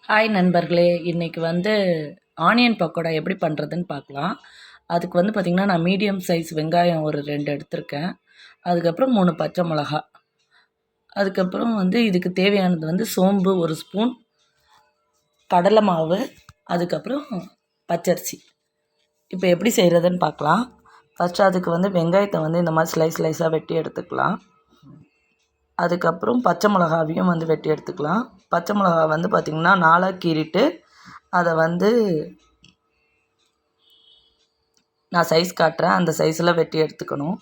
Hi நண்பர்களே, இன்றைக்கி onion pakoda எப்படி பண்ணுறதுன்னு பார்க்கலாம். அதுக்கு பார்த்திங்கன்னா, நான் மீடியம் சைஸ் வெங்காயம் ஒரு 2 எடுத்திருக்கேன். அதுக்கப்புறம் 3 பச்சை மிளகா. அதுக்கப்புறம் இதுக்கு தேவையானது சோம்பு 1 ஸ்பூன், கடலை மாவு, அதுக்கப்புறம் பச்சரிசி. இப்போ எப்படி செய்கிறதுன்னு பார்க்கலாம். ஃபஸ்ட்டு அதுக்கு வெங்காயத்தை இந்த மாதிரி ஸ்லைஸாக வெட்டி எடுத்துக்கலாம். அதுக்கப்புறம் பச்சை மிளகாவையும் வெட்டி எடுத்துக்கலாம். பச்சை மிளகா பார்த்திங்கன்னா 4ஆக கீறிட்டு அதை நான் சைஸ் காட்டுறேன், அந்த சைஸில் வெட்டி எடுத்துக்கணும்.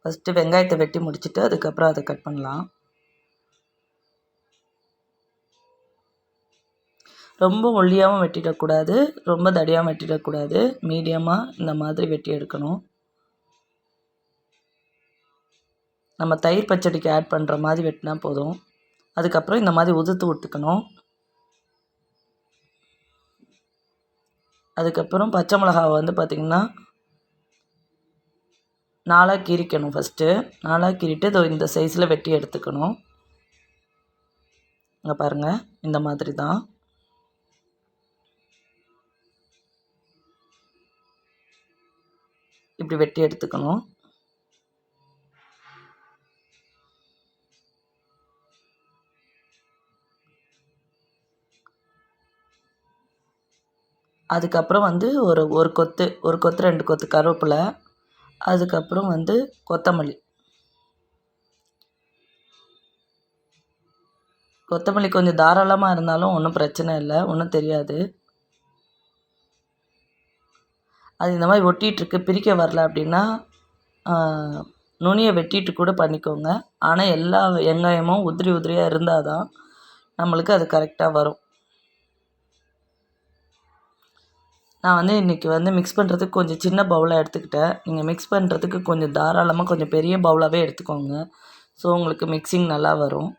ஃபஸ்ட்டு வெங்காயத்தை வெட்டி முடிச்சுட்டு அதுக்கப்புறம் அதை கட் பண்ணலாம். ரொம்ப ஒல்லியாகவும் வெட்டிடக்கூடாது, ரொம்ப தடியாகவும் வெட்டிடக்கூடாது. மீடியமாக இந்த மாதிரி வெட்டி எடுக்கணும். நம்ம தயிர் பச்சடிக்கு ஆட் பண்ணுற மாதிரி வெட்டினா போதும். அதுக்கப்புறம் இந்த மாதிரி உதுத்து விட்டுக்கணும். அதுக்கப்புறம் பச்சை மிளகாவை பார்த்திங்கன்னா 4ஆக கீறிக்கணும். ஃபஸ்ட்டு 4ஆக கீறிட்டு இந்த சைஸில் வெட்டி எடுத்துக்கணும். இங்கே பாருங்கள், இந்த மாதிரி தான். இப்படி வெட்டி எடுத்துக்கணும். அதுக்கப்புறம் ஒரு கொத்து 2 கொத்து கருவேப்பிலை, அதுக்கப்புறம் கொத்தமல்லி. கொத்தமல்லி கொஞ்சம் தாராளமாக இருந்தாலும் ஒன்றும் பிரச்சனை இல்லை, ஒன்றும் தெரியாது. அது இந்த மாதிரி ஒட்டிகிட்ருக்கு, பிரிக்க வரல அப்படின்னா நுனியை வெட்டிட்டு கூட பண்ணிக்கோங்க. ஆனால் எல்லா வெங்காயமும் உதிரியாக இருந்தால் தான் நம்மளுக்கு அது கரெக்டாக வரும். நான் இன்றைக்கி மிக்ஸ் பண்ணுறதுக்கு கொஞ்சம் சின்ன பவுலாக எடுத்துக்கிட்டேன். நீங்கள் மிக்ஸ் பண்ணுறதுக்கு கொஞ்சம் தாராளமாக கொஞ்சம் பெரிய பவுலாகவே எடுத்துக்கோங்க. ஸோ உங்களுக்கு மிக்சிங் நல்லா வரும்.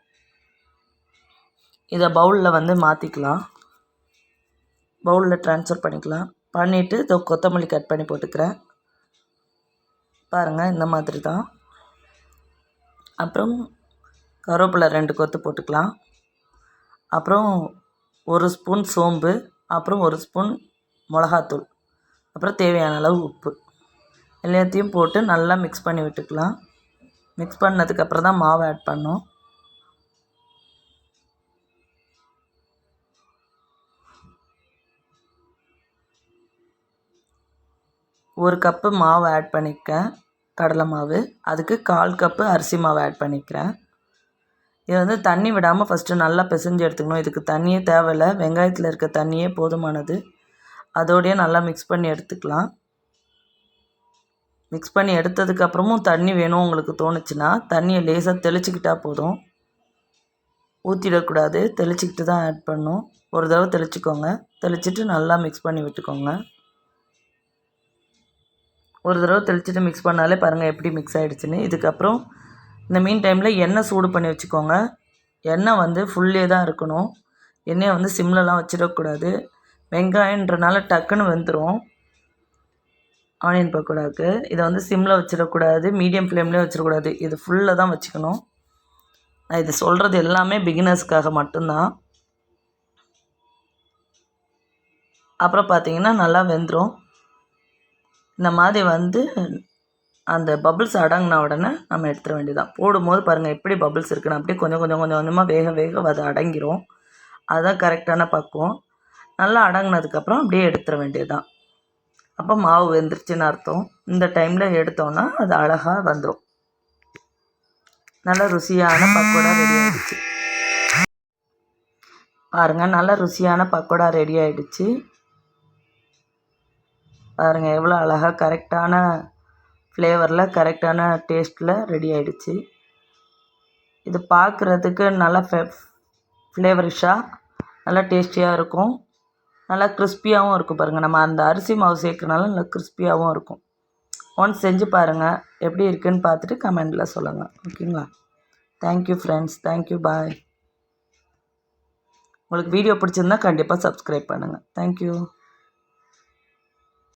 இதை பவுலில் மாற்றிக்கலாம். பவுலில் ட்ரான்ஸ்ஃபர் பண்ணிக்கலாம். பண்ணிவிட்டு இதோ கொத்தமல்லி கட் பண்ணி போட்டுக்கிறேன். பாருங்கள், இந்த மாதிரி தான். அப்புறம் கருவேப்பிலை 2 கொத்து போட்டுக்கலாம். அப்புறம் 1 ஸ்பூன் சோம்பு, அப்புறம் 1 ஸ்பூன் மிளகாத்தூள், அப்புறம் தேவையான அளவு உப்பு எல்லாத்தையும் போட்டு நல்லா மிக்ஸ் பண்ணி விட்டுக்கலாம். மிக்ஸ் பண்ணதுக்கப்புறம் தான் மாவு ஆட் பண்ணோம். ஒரு கப்பு மாவு ஆட் பண்ணிக்கேன், கடலை மாவு. அதுக்கு 1/4 கப்பு அரிசி மாவு ஆட் பண்ணிக்கிறேன். இது தண்ணி விடாமல் ஃபஸ்ட்டு நல்லா பிசைஞ்சு எடுத்துக்கணும். இதுக்கு தண்ணியே தேவையில்லை, வெங்காயத்தில் இருக்க தண்ணியே போதுமானது. அதோடையே நல்லா மிக்ஸ் பண்ணி எடுத்துக்கலாம். மிக்ஸ் பண்ணி எடுத்ததுக்கப்புறமும் தண்ணி வேணும் உங்களுக்கு தோணுச்சுன்னா தண்ணியை லேசாக தெளிச்சிக்கிட்டால் போதும். ஊற்றிடக்கூடாது, தெளிச்சிக்கிட்டு தான் ஆட் பண்ணணும். ஒரு தடவை தெளிச்சிக்கோங்க. தெளிச்சிட்டு நல்லா மிக்ஸ் பண்ணி விட்டுக்கோங்க. ஒரு தடவை தெளிச்சிட்டு மிக்ஸ் பண்ணாலே பாருங்கள் எப்படி மிக்ஸ் ஆகிடுச்சின்னு. இதுக்கப்புறம் இந்த மீன் டைமில் எண்ணெய் சூடு பண்ணி வச்சுக்கோங்க. எண்ணெய் ஃபுல்லே தான் இருக்கணும். எண்ணெயை சிம்லலாம் வச்சிடக்கூடாது. வெங்காயன்றனால டக்குன்னு வெந்துடும் ஆனியன் பக்கோடாவுக்கு. இதை சிம்மில் வச்சிடக்கூடாது, மீடியம் ஃப்ளேம்லேயும் வச்சிடக்கூடாது. இது ஃபுல்லாக தான் வச்சுக்கணும். நான் இது சொல்கிறது எல்லாமே பிகினர்ஸ்க்காக மட்டும்தான். அப்புறம் பார்த்திங்கன்னா நல்லா வெந்துடும். இந்த மாதிரி அந்த பபிள்ஸ் அடங்கின உடனே நம்ம எடுத்துட வேண்டியதான். போடும்போது பாருங்கள் எப்படி பபிள்ஸ் இருக்குன்னு. அப்படியே கொஞ்சம் கொஞ்சமாக வேக அது அடங்கிடும். அதுதான் கரெக்டான பக்குவம். நல்லா அடங்கினதுக்கப்புறம் அப்படியே எடுத்துட வேண்டியதுதான். அப்போ மாவு வெந்துருச்சுன்னு அர்த்தம். இந்த டைமில் எடுத்தோன்னா அது அழகாக வந்துடும். நல்ல ருசியான பக்கோடா ரெடி ஆகிடுச்சு. பாருங்கள், நல்ல ருசியான பக்கோடா ரெடி ஆகிடுச்சு. பாருங்கள் எவ்வளோ அழகாக கரெக்டான ஃப்ளேவரில் கரெக்டான டேஸ்ட்டில் ரெடி ஆகிடுச்சு. இது பார்க்குறதுக்கு நல்லா ஃப்ளேவரிஷாக நல்லா டேஸ்டியாக இருக்கும். நல்லா கிறிஸ்பியாகவும் இருக்கும். பாருங்கள், நம்ம அந்த அரிசி மாவு சேர்க்கறனால நல்லா கிறிஸ்பியாகவும் இருக்கும். ஒன்ஸ் செஞ்சு பாருங்கள், எப்படி இருக்குதுன்னு பார்த்துட்டு கமெண்டில் சொல்லுங்கள். ஓகேங்களா? தேங்க்யூ ஃப்ரெண்ட்ஸ், தேங்க்யூ, பாய். உங்களுக்கு வீடியோ பிடிச்சிருந்தா கண்டிப்பாக சப்ஸ்கிரைப் பண்ணுங்கள். தேங்க்யூ.